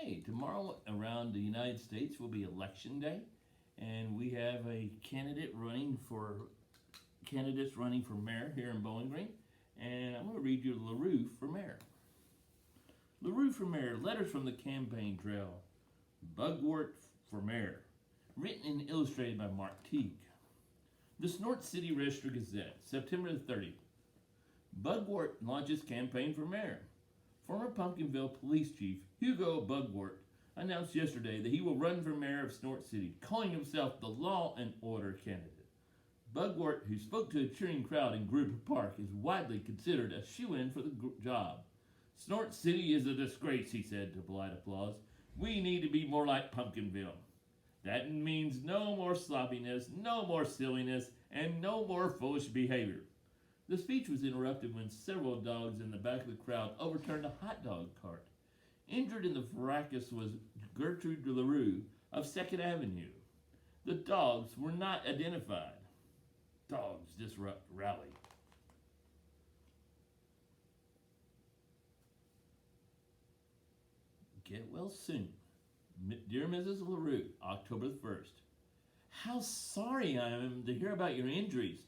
Hey, tomorrow around the United States will be election day, and we have a candidates running for mayor here in Bowling Green, and I'm going to read you Larue for mayor. Larue for mayor, letters from the campaign trail. Bugwort for mayor, written and illustrated by Mark Teague. The Snort City Register Gazette, September the 30th. Bugwort launches campaign for mayor. Former Pumpkinville Police Chief Hugo Bugwort announced yesterday that he will run for mayor of Snort City, calling himself the law and order candidate. Bugwort, who spoke to a cheering crowd in Gruber Park, is widely considered a shoo-in for the job. Snort City is a disgrace, he said to polite applause. We need to be more like Pumpkinville. That means no more sloppiness, no more silliness, and no more foolish behavior. The speech was interrupted when several dogs in the back of the crowd overturned a hot dog cart. Injured in the fracas was Gertrude Larue of 2nd Avenue. The dogs were not identified. Dogs disrupt rally. Get well soon. Dear Mrs. Larue, October the 1st. How sorry I am to hear about your injuries.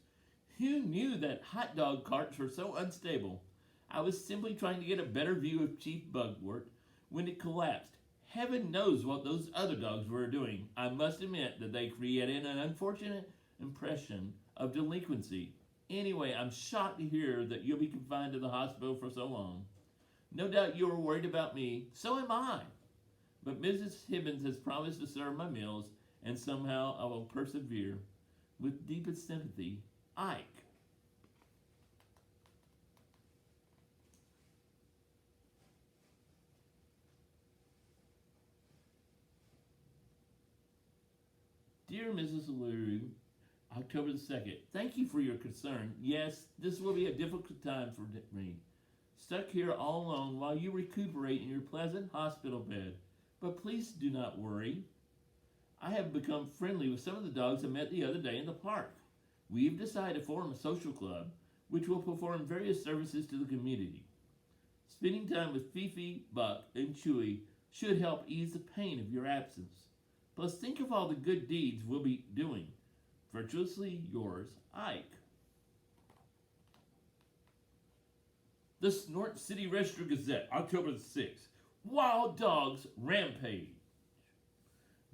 Who knew that hot dog carts were so unstable? I was simply trying to get a better view of Chief Bugwort when it collapsed. Heaven knows what those other dogs were doing. I must admit that they created an unfortunate impression of delinquency. Anyway, I'm shocked to hear that you'll be confined to the hospital for so long. No doubt you are worried about me. So am I. But Mrs. Hibbins has promised to serve my meals, and somehow I will persevere. With deepest sympathy, Ike. Dear Mrs. Larue, October the 2nd, thank you for your concern. Yes, this will be a difficult time for me. Stuck here all alone while you recuperate in your pleasant hospital bed. But please do not worry. I have become friendly with some of the dogs I met the other day in the park. We've decided to form a social club which will perform various services to the community. Spending time with Fifi, Buck, and Chewy should help ease the pain of your absence. Plus, think of all the good deeds we'll be doing. Virtuously yours, Ike. The Snort City Register Gazette, October the 6th. Wild dogs rampage.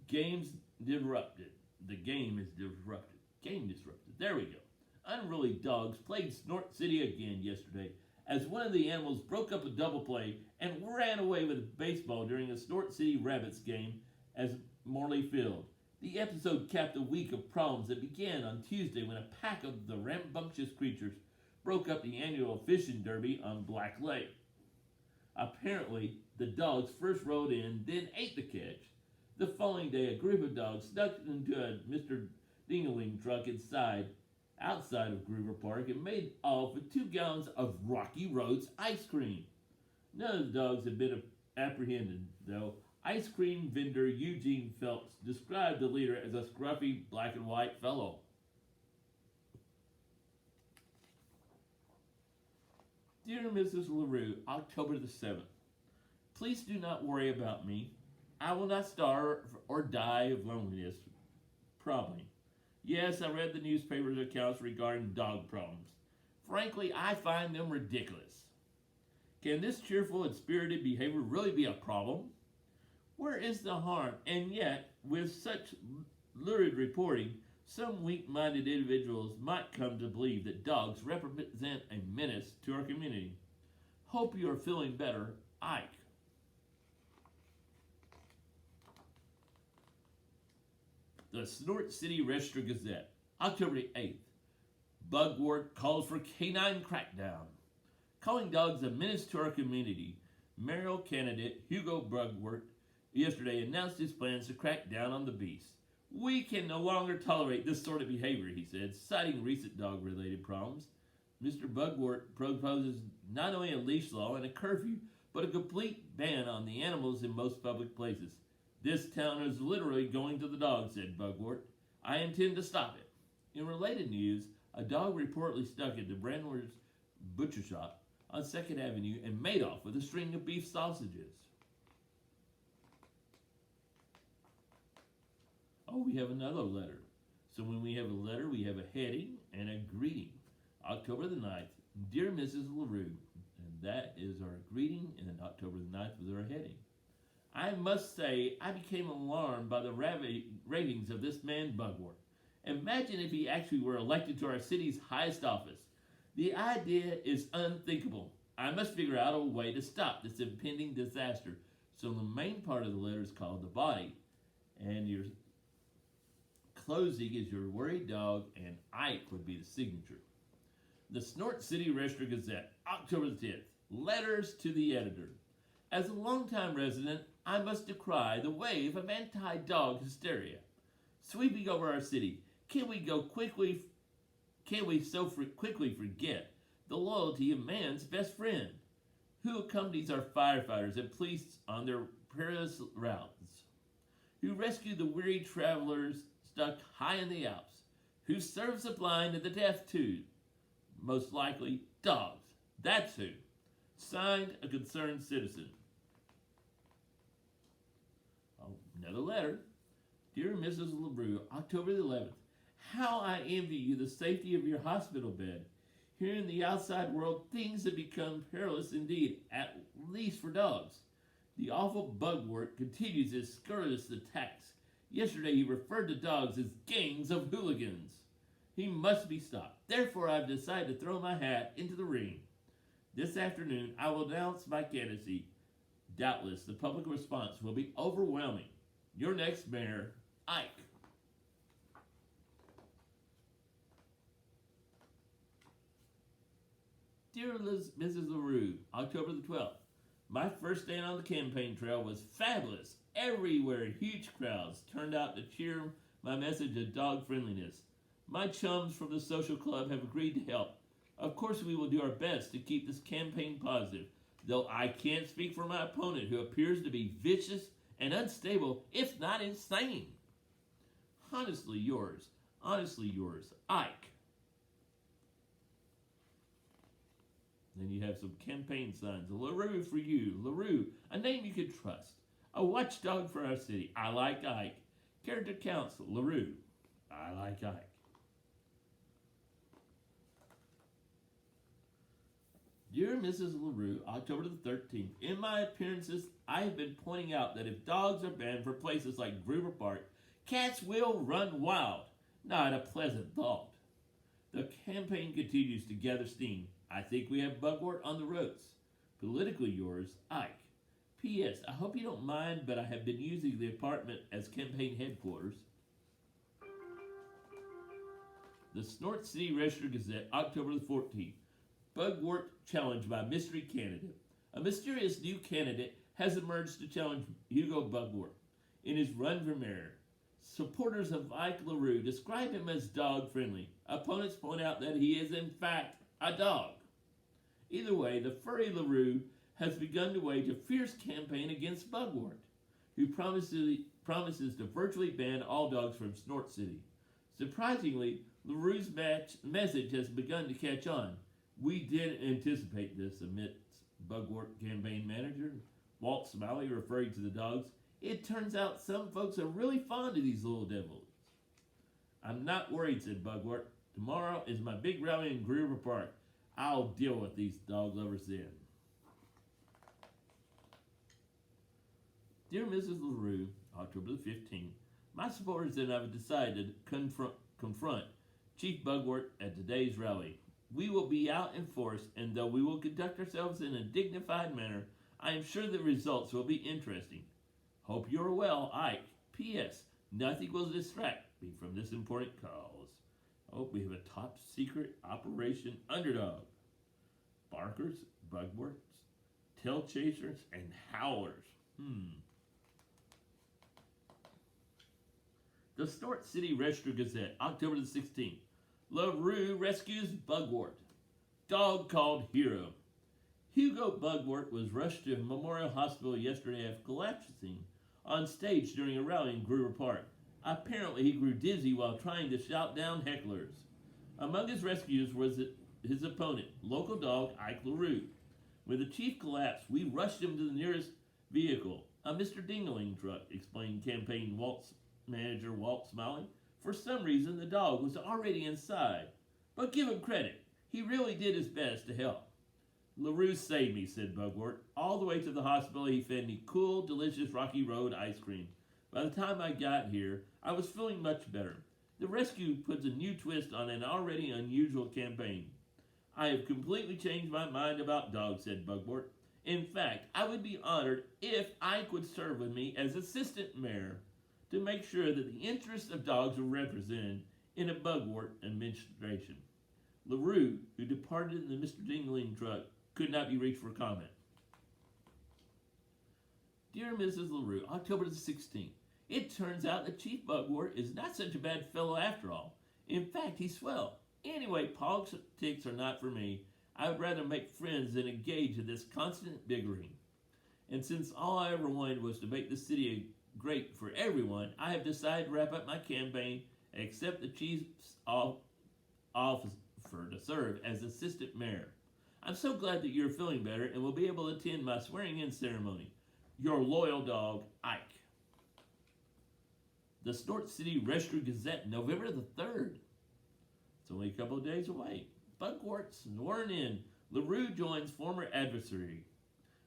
Games disrupted. The game is disrupted. Game disrupted. There we go. Unruly dogs played Snort City again yesterday as one of the animals broke up a double play and ran away with a baseball during a Snort City Rabbits game as Morley Field. The episode capped a week of problems that began on Tuesday when a pack of the rambunctious creatures broke up the annual fishing derby on Black Lake. Apparently, the dogs first rode in, then ate the catch. The following day, a group of dogs snuck into a Mr. Dingaling truck outside of Gruber Park and made off with 2 gallons of Rocky Road's ice cream. None of the dogs had been apprehended, though. Ice cream vendor Eugene Phelps described the leader as a scruffy black and white fellow. Dear Mrs. Larue, October the 7th. Please do not worry about me. I will not starve or die of loneliness. Probably. Yes, I read the newspaper's accounts regarding dog problems. Frankly, I find them ridiculous. Can this cheerful and spirited behavior really be a problem? Where is the harm? And yet, with such lurid reporting, some weak-minded individuals might come to believe that dogs represent a menace to our community. Hope you are feeling better, Ike. The Snort City Register Gazette, October 8th. Bugwort calls for canine crackdown. Calling dogs a menace to our community, mayoral candidate Hugo Bugwort yesterday announced his plans to crack down on the beast. We can no longer tolerate this sort of behavior, he said, citing recent dog-related problems. Mr. Bugwort proposes not only a leash law and a curfew, but a complete ban on the animals in most public places. This town is literally going to the dogs, said Bugwort. I intend to stop it. In related news, a dog reportedly stuck into Brandler's butcher shop on 2nd Avenue and made off with a string of beef sausages. Oh, we have another letter. So when we have a letter, we have a heading and a greeting. October the 9th, Dear Mrs. Larue, and that is our greeting, and then October the 9th was our heading. I must say, I became alarmed by the ravings of this man Bugwort. Imagine if he actually were elected to our city's highest office. The idea is unthinkable. I must figure out a way to stop this impending disaster. So the main part of the letter is called the body, and your closing is your worried dog, and Ike would be the signature. The Snort City Register Gazette, October the 10th. Letters to the editor. As a longtime resident, I must decry the wave of anti-dog hysteria sweeping over our city. Can we so quickly forget the loyalty of man's best friend, who accompanies our firefighters and police on their perilous routes, who rescue the weary travelers stuck high in the Alps, who serves the blind and the deaf too? Most likely, dogs. That's who. Signed, a concerned citizen. Oh, another letter. Dear Mrs. Larue, October the 11th. How I envy you the safety of your hospital bed. Here in the outside world, things have become perilous indeed, at least for dogs. The awful Bugwort continues his scurrilous attacks. Yesterday he referred to dogs as gangs of hooligans. He must be stopped. Therefore, I've decided to throw my hat into the ring. This afternoon, I will announce my candidacy. Doubtless, the public response will be overwhelming. Your next mayor, Ike. Dear Mrs. Larue, October the 12th. My first day on the campaign trail was fabulous. Everywhere, huge crowds turned out to cheer my message of dog friendliness. My chums from the social club have agreed to help. Of course, we will do our best to keep this campaign positive, though I can't speak for my opponent, who appears to be vicious and unstable, if not insane. Honestly yours, Ike. Then you have some campaign signs. Larue for you. Larue, a name you can trust. A watchdog for our city. I like Ike. Character counts. Larue. I like Ike. Dear Mrs. Larue, October the 13th. In my appearances, I have been pointing out that if dogs are banned for places like Gruber Park, cats will run wild. Not a pleasant thought. The campaign continues to gather steam. I think we have Bugwort on the ropes. Politically yours, Ike. P.S. I hope you don't mind, but I have been using the apartment as campaign headquarters. The Snort City Register Gazette, October the 14th. Bugwort challenged by mystery candidate. A mysterious new candidate has emerged to challenge Hugo Bugwort in his run for mayor. Supporters of Ike Larue describe him as dog-friendly. Opponents point out that he is, in fact, a dog. Either way, the furry Larue has begun to wage a fierce campaign against Bugwort, who promises to virtually ban all dogs from Snort City. Surprisingly, Larue's message has begun to catch on. We did anticipate this, admits Bugwort campaign manager Walt Smiley, referring to the dogs. It turns out some folks are really fond of these little devils. I'm not worried, said Bugwort. Tomorrow is my big rally in Gruber Park. I'll deal with these dog lovers then. Dear Mrs. Larue, October the 15th, my supporters and I have decided to confront Chief Bugwort at today's rally. We will be out in force, and though we will conduct ourselves in a dignified manner, I am sure the results will be interesting. Hope you're well, Ike. P.S. Nothing will distract me from this important cause. Oh, we have a top secret Operation Underdog. Barkers, Bugworts, Tail Chasers, and Howlers. The Snort City Register Gazette, October the 16th. Larue rescues Bugwort. Dog called hero. Hugo Bugwort was rushed to Memorial Hospital yesterday after collapsing on stage during a rally in Gruber Park. Apparently, he grew dizzy while trying to shout down hecklers. Among his rescues was his opponent, local dog Ike Larue. When the chief collapsed, we rushed him to the nearest vehicle, a Mr. Dingling truck, explained campaign Walt manager Walt, smiling. For some reason, the dog was already inside. But give him credit. He really did his best to help. Larue saved me, said Bugwort. All the way to the hospital, he fed me cool, delicious Rocky Road ice cream. By the time I got here, I was feeling much better. The rescue puts a new twist on an already unusual campaign. I have completely changed my mind about dogs, said Bugwort. In fact, I would be honored if Ike would serve with me as assistant mayor to make sure that the interests of dogs are represented in a Bugwort administration. Larue, who departed in the Mr. Dingling truck, could not be reached for comment. Dear Mrs. Larue, October the 16th. It turns out that Chief Bugwort is not such a bad fellow after all. In fact, he's swell. Anyway, politics are not for me. I would rather make friends than engage in this constant bickering. And since all I ever wanted was to make the city great for everyone, I have decided to wrap up my campaign and accept the chief's offer to serve as assistant mayor. I'm so glad that you're feeling better and will be able to attend my swearing-in ceremony. Your loyal dog, Ike. The Snort City Register Gazette, November the 3rd. It's only a couple of days away. Bugwort sworn in. Larue joins former adversary.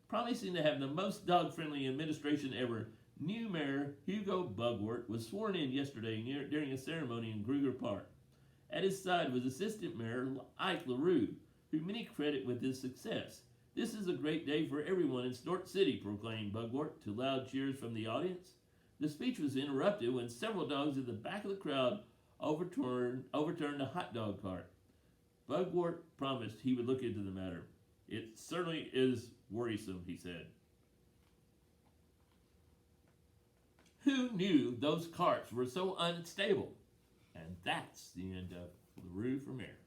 Promising to have the most dog-friendly administration ever, new mayor Hugo Bugwort was sworn in yesterday during a ceremony in Kruger Park. At his side was assistant mayor Ike Larue, who many credit with his success. This is a great day for everyone in Snort City, proclaimed Bugwort to loud cheers from the audience. The speech was interrupted when several dogs at the back of the crowd overturned a hot dog cart. Bugwort promised he would look into the matter. It certainly is worrisome, he said. Who knew those carts were so unstable? And that's the end of Larue for Mayor.